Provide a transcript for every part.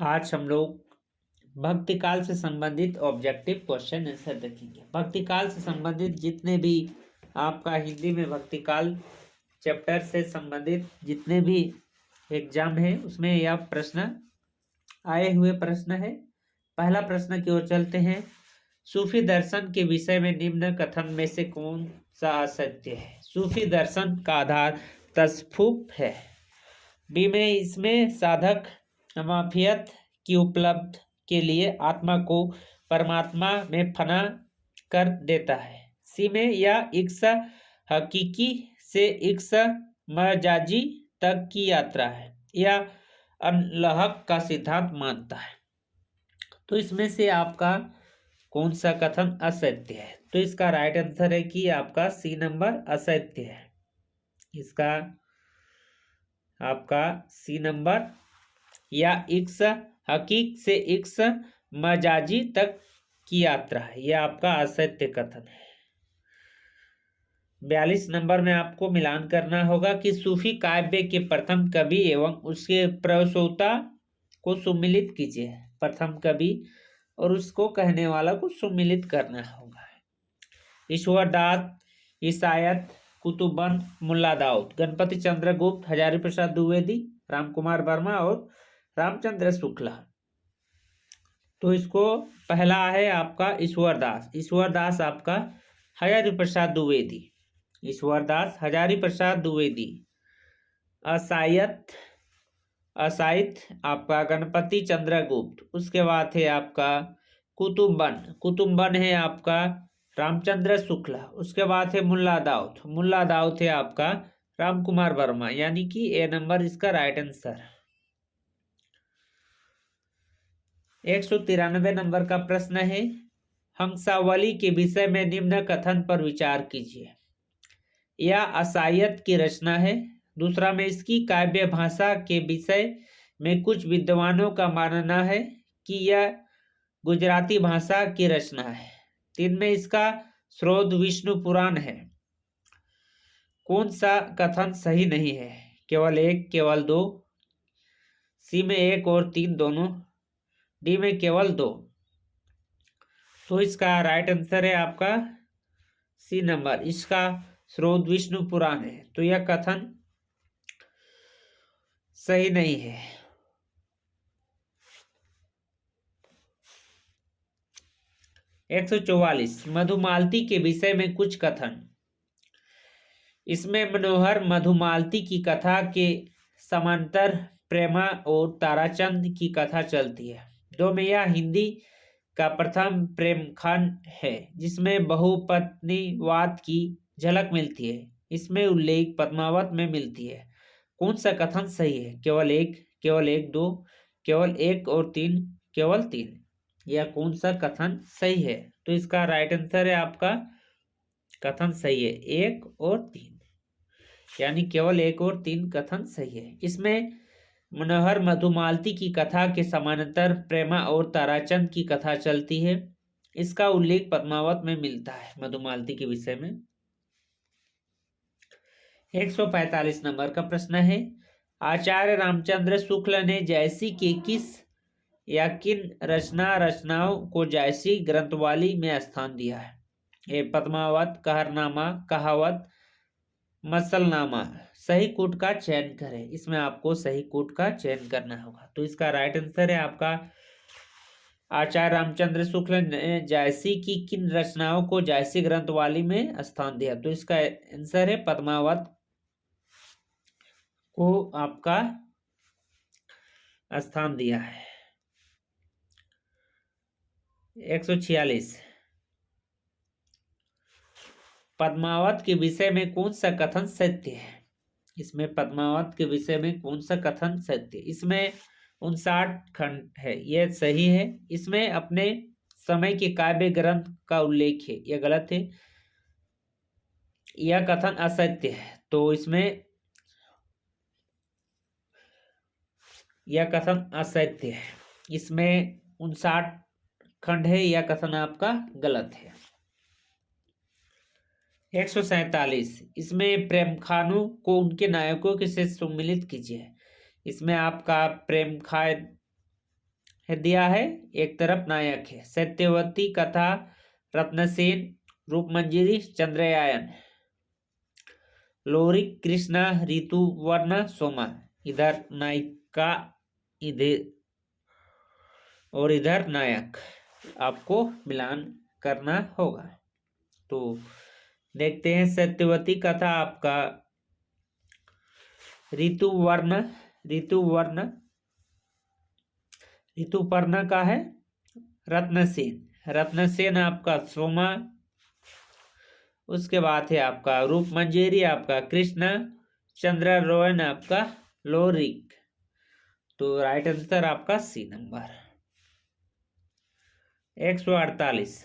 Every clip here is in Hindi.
आज हम लोग भक्ति काल से संबंधित ऑब्जेक्टिव क्वेश्चन आंसर देखेंगे। भक्ति काल से संबंधित जितने भी आपका हिंदी में भक्ति काल चैप्टर से संबंधित जितने भी एग्जाम है उसमें यह प्रश्न आए हुए प्रश्न है। पहला प्रश्न की ओर चलते हैं। सूफी दर्शन के विषय में निम्न कथन में से कौन सा असत्य है? सूफी दर्शन का आधार तसफुफ है। बी में इसमें साधक माफियत की उपलब्ध के लिए आत्मा को परमात्मा में फना कर देता है। सी में यह इक्स हकीकी से इक्स मजाजी तक की यात्रा है। यह अनलहक का सिद्धांत मानता है। तो इसमें से आपका कौन सा कथन असत्य है? तो इसका राइट आंसर है कि आपका सी नंबर असत्य है। इसका आपका सी नंबर या इक्स हकीक से इक्स मजाजी तक की यात्रा है, यह आपका असत्य कथन है। 42 नंबर में आपको मिलान करना होगा कि सूफी काव्य के प्रथम कवि एवं उसके प्रसूता को सुमिलित कीजिए। प्रथम कवि और उसको कहने वाला को सुमिलित करना होगा। ईश्वरदास, ईसायत, कुतुबन, मुल्ला दाऊद, गणपति चंद्र गुप्त, हजारी प्रसाद द्विवेदी, रामकुमार वर्मा और रामचंद्र शुक्ला। तो इसको पहला है आपका ईश्वरदास। ईश्वरदास आपका हजारी प्रसाद द्विवेदी। ईश्वरदास हजारी प्रसाद द्विवेदी। असायत आपका गणपति चंद्रगुप्त। उसके बाद है आपका कुतुबन। कुतुबन है आपका रामचंद्र शुक्ला। उसके बाद है मुल्ला दाऊद। मुल्ला दाऊद है आपका रामकुमार वर्मा, यानी कि ए नंबर इसका राइट आंसर। 193 नंबर का प्रश्न है। हंसावली के विषय में निम्न कथन पर विचार कीजिए। यह असायत की रचना है। दूसरा में इसकी काव्य भाषा के विषय में कुछ विद्वानों का मानना है कि यह गुजराती भाषा की रचना है। 3 में इसका स्रोत विष्णु पुराण है। कौन सा कथन सही नहीं है? केवल 1, केवल 2, सी में 1 और 3 दोनों, डी में केवल 2। तो इसका राइट आंसर है आपका सी नंबर, इसका स्रोत विष्णु पुराण है। तो यह कथन सही नहीं है। 144 मधुमालती के विषय में कुछ कथन। इसमें मनोहर मधुमालती की कथा के समांतर प्रेमा और ताराचंद की कथा चलती है। 2 में यह हिंदी का प्रथम प्रेम खंड है जिसमें बहुपत्नीवाद की झलक मिलती है। इसमें उल्लेख पद्मावत में मिलती है। कौन सा कथन सही है? केवल 1, केवल 1, 2, केवल 1 और 3, केवल 3। यह कौन सा कथन सही है? तो इसका राइट आंसर है आपका कथन सही है 1 और 3, यानी केवल 1 और 3 कथन सही है। इसमें मनोहर मधुमालती की कथा के समानांतर प्रेमा और ताराचंद की कथा चलती है। इसका उल्लेख पद्मावत में मिलता है मधुमालती के विषय में। 145 नंबर का प्रश्न है। आचार्य रामचंद्र शुक्ल ने जायसी के किस या किन रचनाओं को जायसी ग्रंथवाली में स्थान दिया है? ये पद्मावत, कहरनामा, कहावत, मसलनामा। सही कूट का चयन करें। इसमें आपको सही कूट का चयन करना होगा। तो इसका राइट आंसर है आपका आचार्य रामचंद्र शुक्ल ने जायसी की किन रचनाओं को जायसी ग्रंथवाली में स्थान दिया? तो इसका आंसर है पद्मावत को आपका स्थान दिया है। 146 पद्मावत के विषय में कौन सा कथन सत्य है? इसमें पद्मावत के विषय में कौन सा कथन सत्य? इसमें 59 खंड है, यह सही है। इसमें अपने समय के काव्य ग्रंथ का उल्लेख है, यह गलत है। यह कथन असत्य है। तो इसमें यह कथन असत्य है। इसमें 59 खंड है, यह कथन आपका गलत है। 147 इसमें प्रेम खानों को उनके नायकों के से सम्मिलित कीजिए। इसमें आपका प्रेम खान दिया है, एक तरफ नायक है। सत्यवती कथा, रत्नसेन, रूपमंजरी, चंद्रयान, लोरी, कृष्णा, ऋतुवर्ण, सोमा। इधर नायिका, इधर और इधर नायक, आपको मिलान करना होगा। तो देखते हैं, सत्यवती कथा आपका ऋतुवर्ण, ऋतुवर्ण ऋतुपर्ण का है रत्नसेन, रत्नसेन आपका सोमा। उसके बाद है आपका रूपमंजरी आपका कृष्णा, चंद्ररोहन आपका लोरिक। तो राइट आंसर आपका सी नंबर। 148,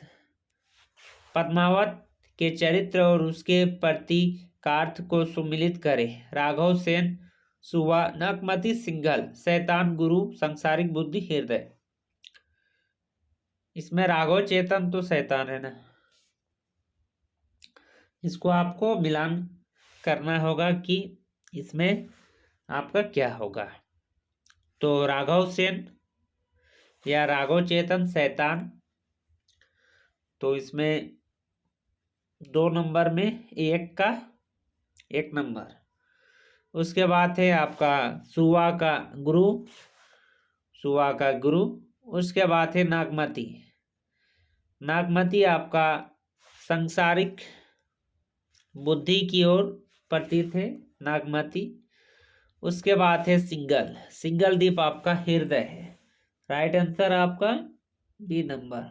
पद्मावत के चरित्र और उसके प्रतीकार्थ को सुमिलित करे। राघव सेन, सुवा, नकमती सिंघल, शैतान गुरु, सांसारिक बुद्धि, हृदय। इसमें राघव चेतन तो शैतान है ना, इसको आपको मिलान करना होगा कि इसमें आपका क्या होगा। तो राघव सेन या राघव चेतन शैतान, तो इसमें 2 नंबर में एक का 1 नंबर। उसके बाद है आपका सुवा का गुरु, सुवा का गुरु। उसके बाद है नागमती, नागमती आपका सांसारिक बुद्धि की ओर प्रतीत है नागमती। उसके बाद है सिंगल, सिंगल द्वीप आपका हृदय है। राइट आंसर आपका बी नंबर,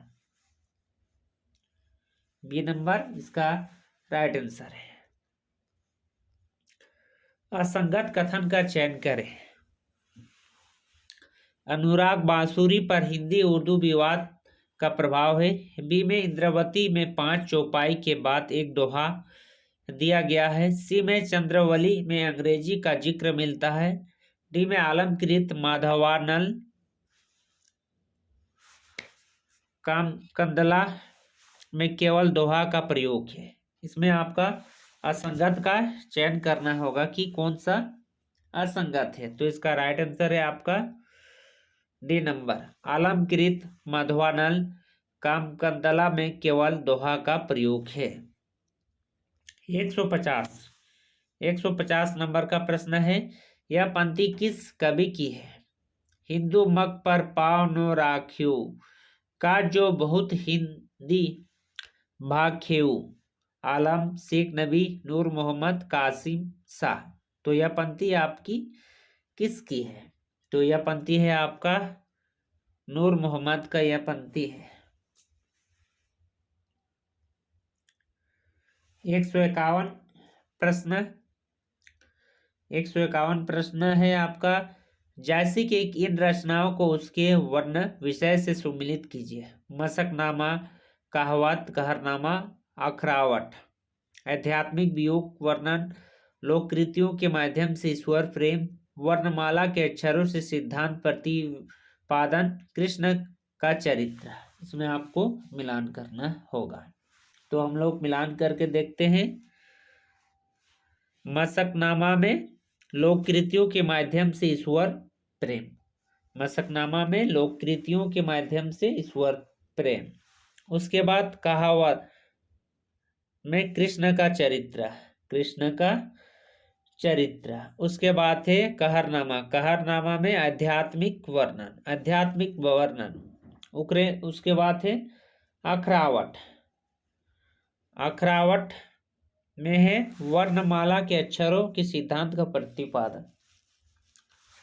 बी नंबर इसका राइट आंसर है। असंगत कथन का चयन करें। अनुराग बांसुरी पर हिंदी उर्दू विवाद का प्रभाव है। बी में इंद्रावती में 5 चौपाई के बाद एक दोहा दिया गया है। सी में चंद्रवली में अंग्रेजी का जिक्र मिलता है। डी में आलमकृत माधवानल कामकंदला में केवल दोहा का प्रयोग है। इसमें आपका असंगत का चयन करना होगा कि कौन सा असंगत है। तो इसका राइट आंसर है आपका डी नंबर, आलमकृत माधवानल कामकंदला में केवल दोहा का प्रयोग है। 150 नंबर का प्रश्न है, यह पंक्ति किस कवि की है। हिंदू मग पर पाव नो राख्यू का जो बहुत हिंदी भाख्यू, आलम, शेख नबी, नूर मोहम्मद, कासिम शाह। तो यह पंक्ति आपकी किसकी है। तो यह पंक्ति है आपका नूर मोहम्मद का, यह पंक्ति है। 151 प्रश्न, 151 प्रश्न है आपका, जैसी कि इन रचनाओं को उसके वर्ण विषय से सुमिलित कीजिए। मशकनामा, कहावत, कहरनामा, अखरावट। आध्यात्मिक वियोग वर्णन, लोककृतियों के माध्यम से ईश्वर प्रेम, वर्णमाला के अक्षरों से सिद्धांत प्रतिपादन, कृष्ण का चरित्र। इसमें आपको मिलान करना होगा। तो हम लोग मिलान करके देखते हैं। मशकनामा में लोककृतियों के माध्यम से ईश्वर प्रेम, मशकनामा में लोककृतियों के माध्यम से ईश्वर प्रेम। उसके बाद कहावत में कृष्ण का चरित्र, कृष्ण का चरित्र। उसके बाद है कहरनामा, कहरनामा में आध्यात्मिक वर्णन, आध्यात्मिक वर्णन। उसके बाद है अखरावट, अखरावट में है वर्णमाला के अक्षरों के सिद्धांत का प्रतिपादन।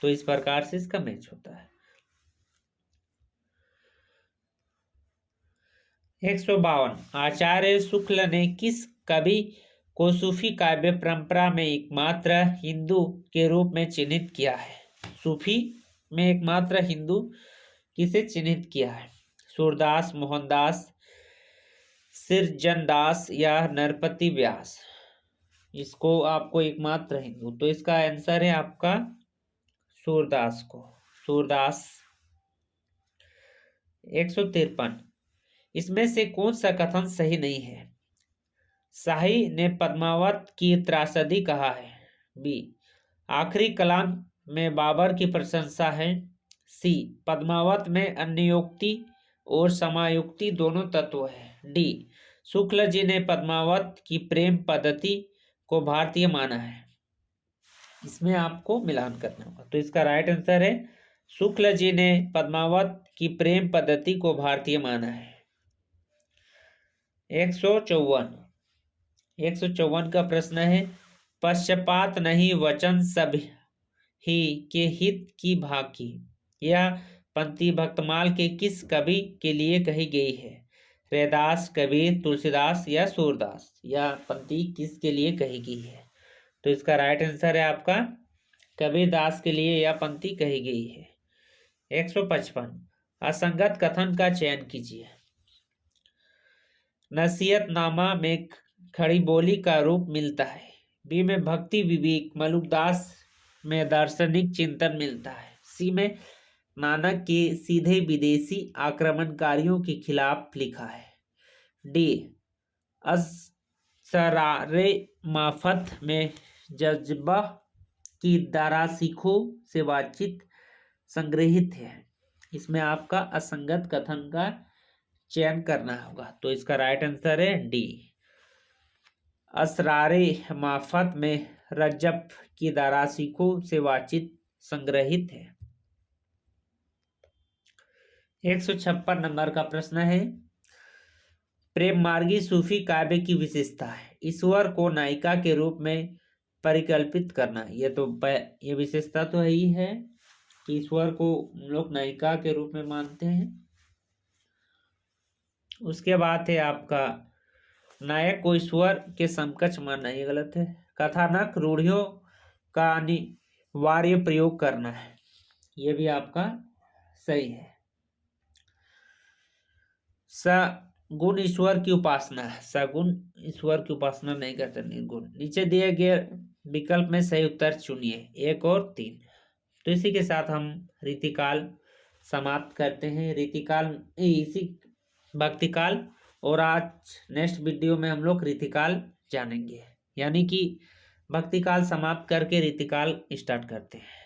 तो इस प्रकार से इसका मैच होता है। 152, आचार्य शुक्ल ने किस कवि को सूफी काव्य परंपरा में एकमात्र हिंदू के रूप में चिन्हित किया है। सूफी में एकमात्र हिंदू किसे चिन्हित किया है। सूरदास, मोहनदास, सिरजनदास या नरपति व्यास। इसको आपको एकमात्र हिंदू, तो इसका आंसर है आपका सूरदास को, सूरदास। 153, इसमें से कौन सा कथन सही नहीं है। शाही ने पद्मावत की त्रासदी कहा है। बी, आखिरी कलाम में बाबर की प्रशंसा है। सी पद्मावत में अन्योक्ति और समायोक्ति दोनों तत्व है। डी शुक्ल जी ने पद्मावत की प्रेम पद्धति को भारतीय माना है। इसमें आपको मिलान करना होगा। तो इसका राइट आंसर है शुक्ल जी ने पद्मावत की प्रेम पद्धति को भारतीय माना है। 154 का प्रश्न है पश्चात नहीं वचन सब ही के हित की भाकी। यह पंक्ति भक्तमाल के किस कवि के लिए कही गई है? रैदास, कबीर, तुलसीदास या सूरदास? यह पंक्ति किसके लिए कही गई है? तो इसका राइट आंसर है आपका कबीरदास के लिए यह पंक्ति कही गई है। 155 असंगत कथन का चयन कीजिए। नसीहतनामा में खड़ी बोली का रूप मिलता है। बी में भक्ति विवेक मलुकदास में दार्शनिक चिंतन मिलता है। सी में नानक के सीधे विदेशी आक्रमणकारियों के खिलाफ लिखा है। डी असरारे माफत में जज्बा की दारासिखों से बातचीत संग्रहित है। इसमें आपका असंगत कथन का चयन करना होगा। तो इसका राइट आंसर है डी असरारे माफत में रजब की दारासिखों से बातचीत संग्रहित है। 156 नंबर का प्रश्न है प्रेम मार्गी सूफी काव्य की विशेषता है। ईश्वर को नायिका के रूप में परिकल्पित करना। ये विशेषता तो है ही है कि ईश्वर को लोग नायिका के रूप में मानते हैं। उसके बाद है आपका नायक को ईश्वर के समकक्ष मानना। ये गलत है। कथानक रूढ़ियों का अनिवार्य प्रयोग करना है। ये भी आपका सही है। सगुण ईश्वर की उपासना है। सगुण ईश्वर की उपासना नहीं करते, निर्गुण। नीचे दिए गए विकल्प में सही उत्तर चुनिए 1 और 3। तो इसी के साथ हम रीतिकाल समाप्त करते हैं। रीतिकाल इसी भक्तिकाल और आज नेक्स्ट वीडियो में हम लोग रीतिकाल जानेंगे, यानी कि भक्तिकाल समाप्त करके रीतिकाल स्टार्ट करते हैं।